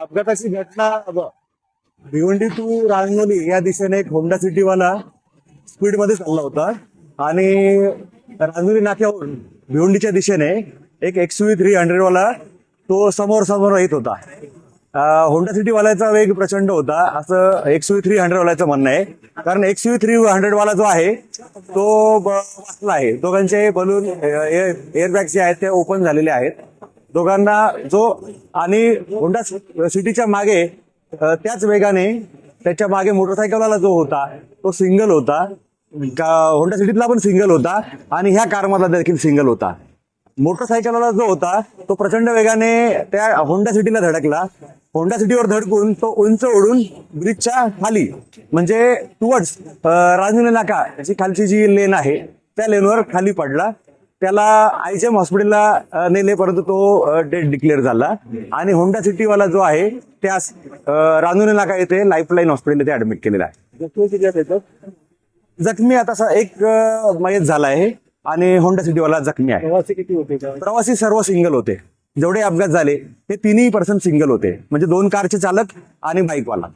अपघाताची घटना भिवंडी टू रांगोली या दिशेने एक होंडा सिटीवाला स्पीड मध्ये चालला होता आणि रांगोली नाक्यावरून भिवंडीच्या दिशेने एक XUV 300 वाला तो समोर येत होता. होंडा सिटीवाल्याचा वेग प्रचंड होता असं XUV 300 वाल्याचं म्हणणं आहे. कारण XUV 300 वाला जो आहे तो वाचला आहे. दोघांचे बलून एअरबॅग जे आहेत ते ओपन झालेले आहेत दोघांना. आणि होंडा सिटीच्या मागे त्याच वेगाने त्याच्या मागे मोटरसायकलवाला जो होता तो सिंगल होता. होंडा सिटीतला पण सिंगल होता आणि ह्या कारमधला देखील सिंगल होता. मोटरसायकलवाला जो होता तो प्रचंड वेगाने त्या होंडा सिटीला धडकला. होंडा सिटीवर धडकून तो उंच उडून ब्रिजच्या खाली म्हणजे टुवर्ड्स रांजणी नाका याची खालची जी लेन आहे त्या लेनवर खाली पडला. त्याला IGM हॉस्पिटलला नेले परंतु तो डेड डिक्लेअर झाला. आणि होंडा सिटीवाला जो आहे त्या रांजणी नाका येथे लाईफलाईन हॉस्पिटल येथे ऍडमिट केलेला आहे. जखमी आता एक मयत झाला आहे आणि होंडा सिटीवाला जखमी आहे. प्रवासी किती होते? प्रवासी सर्व सिंगल होते. जेवढे अपघात झाले ते तिन्ही पर्सन सिंगल होते म्हणजे 2 कारचे चालक आणि बाईकवाला.